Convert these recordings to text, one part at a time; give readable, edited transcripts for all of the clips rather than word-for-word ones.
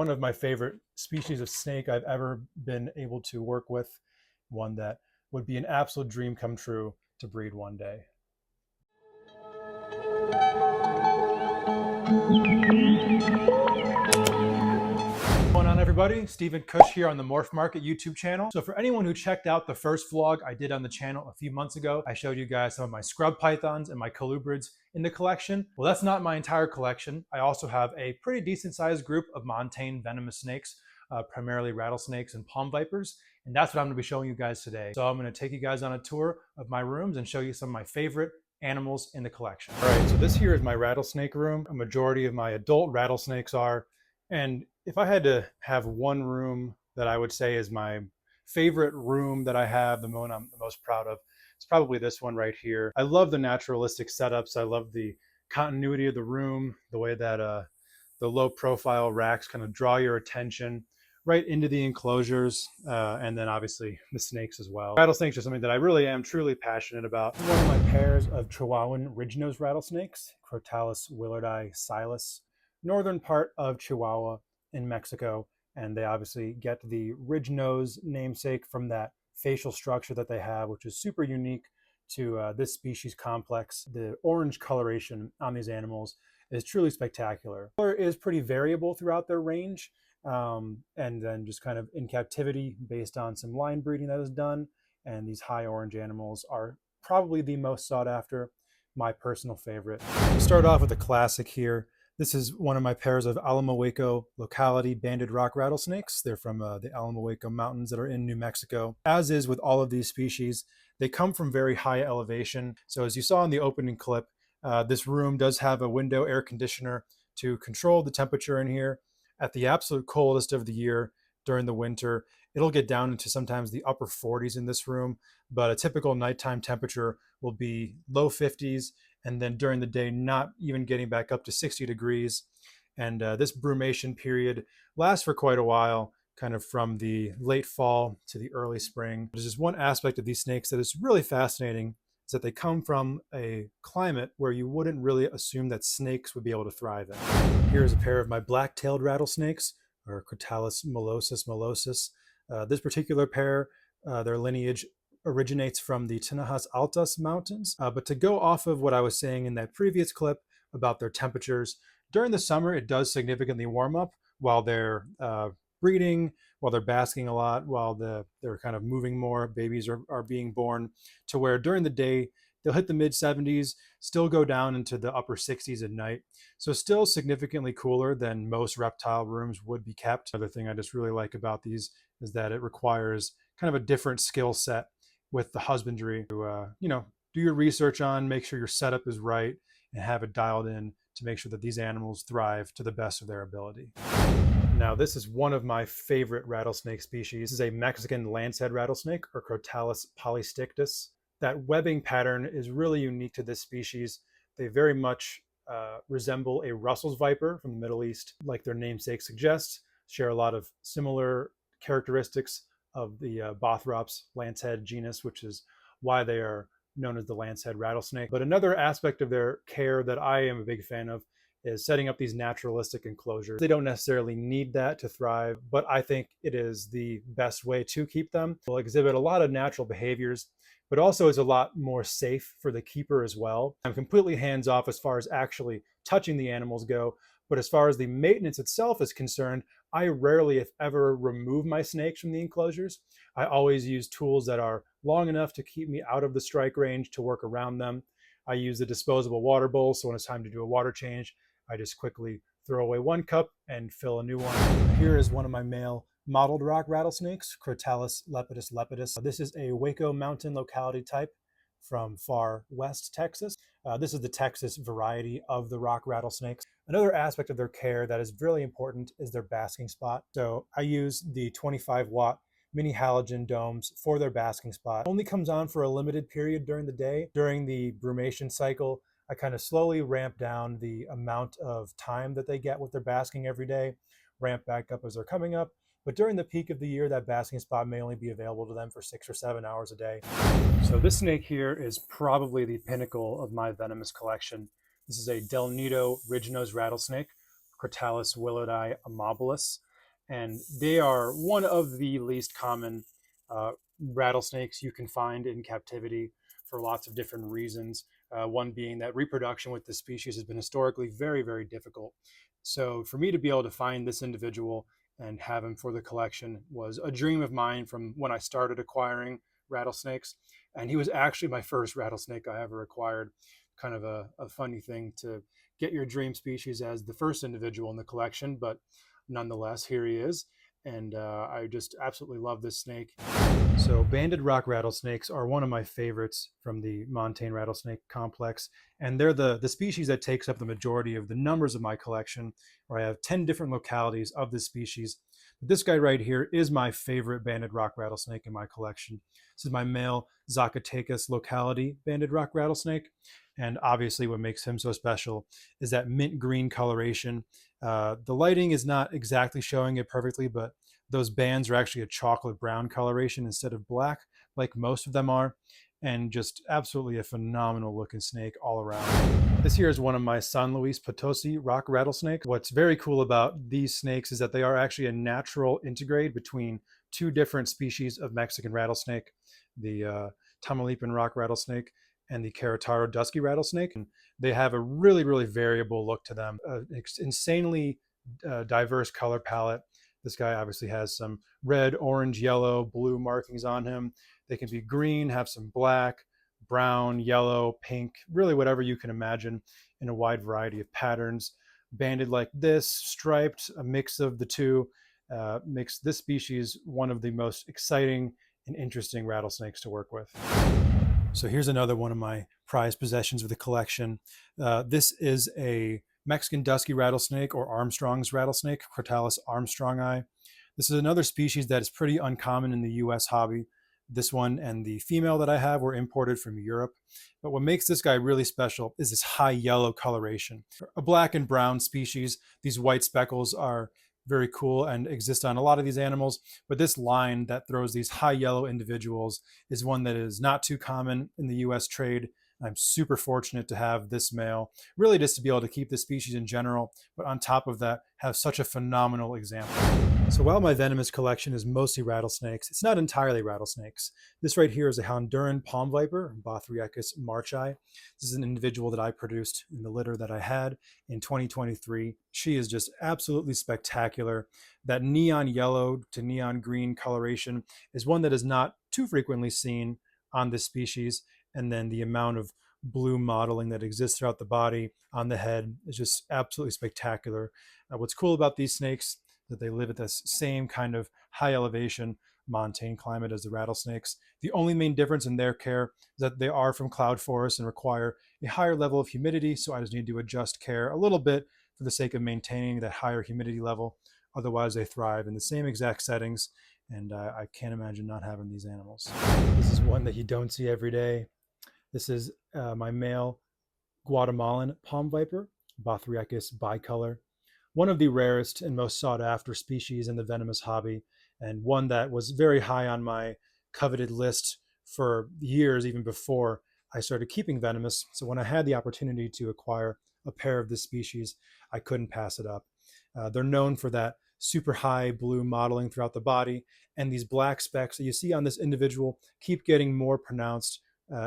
One of my favorite species of snake I've ever been able to work with, one that would be an absolute dream come true to breed one day. What's going on, everybody? Stephen Kush here on the MorphMarket YouTube channel. So for anyone who checked out the first vlog I did on the channel a few months ago, I showed you guys some of my scrub pythons and my colubrids in the collection. Well, that's not my entire collection. I also have a pretty decent sized group of montane venomous snakes, primarily rattlesnakes and palm vipers. And that's what I'm gonna be showing you guys today. So I'm gonna take you guys on a tour of my rooms and show you some of my favorite animals in the collection. All right, so this here is my rattlesnake room. A majority of my adult rattlesnakes are. And if I had to have one room that I would say is my favorite room that I have, the one I'm the most proud of, it's probably this one right here. I love the naturalistic setups. I love the continuity of the room, the way that the low profile racks kind of draw your attention right into the enclosures, and then obviously the snakes as well. Rattlesnakes are something that I really am truly passionate about. One of my pairs of Chihuahuan Ridgenose rattlesnakes, Crotalus willardi silas, northern part of Chihuahua in Mexico, and they obviously get the Ridgenose namesake from that facial structure that they have, which is super unique to this species complex. The orange coloration on these animals is truly spectacular. Color is pretty variable throughout their range, and then just kind of in captivity based on some line breeding that is done, and these high orange animals are probably the most sought after, my personal favorite. We'll start off with a classic here. This is one of my pairs of Alamohueco locality banded rock rattlesnakes. They're from the Alamohueco Mountains that are in New Mexico. As is with all of these species, they come from very high elevation. So as you saw in the opening clip, this room does have a window air conditioner to control the temperature in here. At the absolute coldest of the year during the winter, it'll get down into sometimes the upper 40s in this room, but a typical nighttime temperature will be low 50s, and then during the day not even getting back up to 60 degrees. And this brumation period lasts for quite a while, kind of from the late fall to the early spring. There's just one aspect of these snakes that is really fascinating, is that they come from a climate where you wouldn't really assume that snakes would be able to thrive in. Here's a pair of my black-tailed rattlesnakes, or Crotalus molossus. This particular pair, their lineage originates from the Tinajas Altas mountains. But to go off of what I was saying in that previous clip about their temperatures, during the summer it does significantly warm up while they're breeding, while they're basking a lot, while they're kind of moving more, babies are being born, to where during the day they'll hit the mid 70s, still go down into the upper 60s at night. So still significantly cooler than most reptile rooms would be kept. Another thing I just really like about these is that it requires kind of a different skill set with the husbandry to, do your research on, make sure your setup is right, and have it dialed in to make sure that these animals thrive to the best of their ability. Now, this is one of my favorite rattlesnake species. This is a Mexican lancehead rattlesnake, or Crotalus polystictus. That webbing pattern is really unique to this species. They very much resemble a Russell's viper from the Middle East, like their namesake suggests, share a lot of similar characteristics of the Bothrops lancehead genus, which is why they are known as the lancehead rattlesnake. But another aspect of their care that I am a big fan of is setting up these naturalistic enclosures. They don't necessarily need that to thrive, but I think it is the best way to keep them. They'll exhibit a lot of natural behaviors, but also is a lot more safe for the keeper as well. I'm completely hands off as far as actually touching the animals go, but as far as the maintenance itself is concerned, I rarely, if ever, remove my snakes from the enclosures. I always use tools that are long enough to keep me out of the strike range to work around them. I use the disposable water bowl, so when it's time to do a water change, I just quickly throw away one cup and fill a new one. Here is one of my male mottled rock rattlesnakes, Crotalus lepidus. This is a Waco mountain locality type from far west Texas. This is the Texas variety of the rock rattlesnakes. Another aspect of their care that is really important is their basking spot. So I use the 25-watt mini halogen domes for their basking spot. It only comes on for a limited period during the day. During the brumation cycle, I kind of slowly ramp down the amount of time that they get with their basking every day, ramp back up as they're coming up. But during the peak of the year, that basking spot may only be available to them for 6 or 7 hours a day. So this snake here is probably the pinnacle of my venomous collection. This is a Del Nido Ridgenose rattlesnake, Crotalus willardi amabilis. and they are one of the least common rattlesnakes you can find in captivity for lots of different reasons. One being that reproduction with this species has been historically very, very difficult. So for me to be able to find this individual and have him for the collection was a dream of mine from when I started acquiring rattlesnakes. And he was actually my first rattlesnake I ever acquired. Kind of a funny thing to get your dream species as the first individual in the collection, but nonetheless, here he is. And I just absolutely love this snake. So banded rock rattlesnakes are one of my favorites from the montane rattlesnake complex. And they're the species that takes up the majority of the numbers of my collection, where I have 10 different localities of this species. But this guy right here is my favorite banded rock rattlesnake in my collection. This is my male Zacatecas locality banded rock rattlesnake. And obviously what makes him so special is that mint green coloration. The lighting is not exactly showing it perfectly, but those bands are actually a chocolate brown coloration instead of black, like most of them are, and just absolutely a phenomenal looking snake all around. This here is one of my San Luis Potosi rock rattlesnakes. What's very cool about these snakes is that they are actually a natural integrate between two different species of Mexican rattlesnake, the Tamaulipan rock rattlesnake and the Querétaro dusky rattlesnake. And they have a really, really variable look to them, insanely diverse color palette. This guy obviously has some red, orange, yellow, blue markings on him. They can be green, have some black, brown, yellow, pink, really whatever you can imagine in a wide variety of patterns. Banded like this, striped, a mix of the two, makes this species one of the most exciting and interesting rattlesnakes to work with. So here's another one of my prized possessions of the collection. This is a Mexican dusky rattlesnake, or Armstrong's rattlesnake, Crotalus armstrongi. This is another species that is pretty uncommon in the US hobby. This one and the female that I have were imported from Europe. But what makes this guy really special is this high yellow coloration. A black and brown species, these white speckles are very cool and exist on a lot of these animals, but this line that throws these high yellow individuals is one that is not too common in the US trade. I'm super fortunate to have this male, really just to be able to keep the species in general, but on top of that, have such a phenomenal example. So while my venomous collection is mostly rattlesnakes, it's not entirely rattlesnakes. This right here is a Honduran palm viper, Bothriechis marchi. This is an individual that I produced in the litter that I had in 2023. She is just absolutely spectacular. That neon yellow to neon green coloration is one that is not too frequently seen on this species. And then the amount of blue modeling that exists throughout the body on the head is just absolutely spectacular. What's cool about these snakes is that they live at this same kind of high elevation montane climate as the rattlesnakes. The only main difference in their care is that they are from cloud forests and require a higher level of humidity, so I just need to adjust care a little bit for the sake of maintaining that higher humidity level. Otherwise, they thrive in the same exact settings, and I can't imagine not having these animals. This is one that you don't see every day. This is my male Guatemalan palm viper, Bothriechis bicolor, one of the rarest and most sought after species in the venomous hobby, and one that was very high on my coveted list for years, even before I started keeping venomous. So when I had the opportunity to acquire a pair of this species, I couldn't pass it up. They're known for that super high blue modeling throughout the body, and these black specks that you see on this individual keep getting more pronounced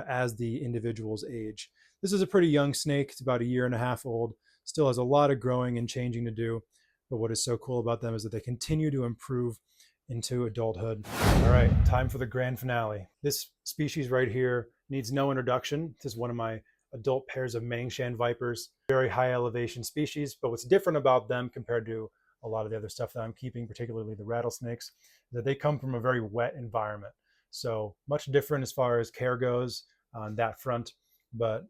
as the individual's age. This is a pretty young snake. It's about a year and a half old, still has a lot of growing and changing to do. But what is so cool about them is that they continue to improve into adulthood. All right, time for the grand finale. This species right here needs no introduction. This is one of my adult pairs of Mangshan vipers, very high elevation species. But what's different about them compared to a lot of the other stuff that I'm keeping, particularly the rattlesnakes, is that they come from a very wet environment. So much different as far as care goes on that front. But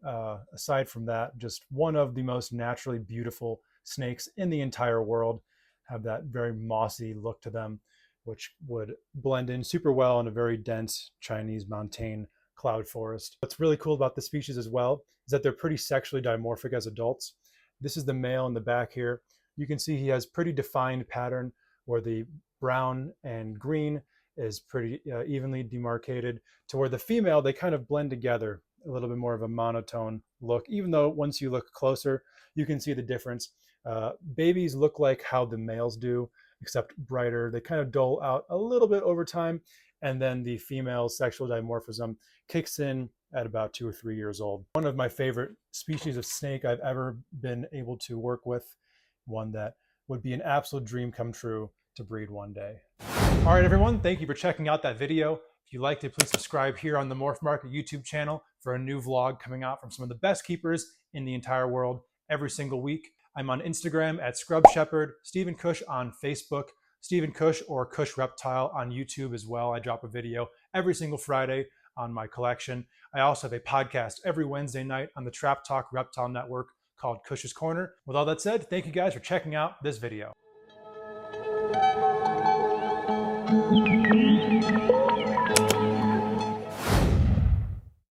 aside from that, just one of the most naturally beautiful snakes in the entire world. Have that very mossy look to them, which would blend in super well in a very dense Chinese montane cloud forest. What's really cool about the species as well is that they're pretty sexually dimorphic as adults. This is the male in the back here. You can see he has pretty defined pattern where the brown and green is pretty evenly demarcated, to where the female, they kind of blend together, a little bit more of a monotone look, even though once you look closer, you can see the difference. Babies look like how the males do, except brighter. They kind of dull out a little bit over time, and then the female sexual dimorphism kicks in at about 2 or 3 years old. One of my favorite species of snake I've ever been able to work with, one that would be an absolute dream come true to breed one day. All right, everyone, thank you for checking out that video. If you liked it, please subscribe here on the MorphMarket YouTube channel for a new vlog coming out from some of the best keepers in the entire world every single week. I'm on Instagram at Scrub Shepherd, Stephen Kush on Facebook, Stephen Kush or Kush Reptile on YouTube as well. I drop a video every single Friday on my collection. I also have a podcast every Wednesday night on the Trap Talk Reptile Network called Kush's Corner. With all that said, thank you guys for checking out this video.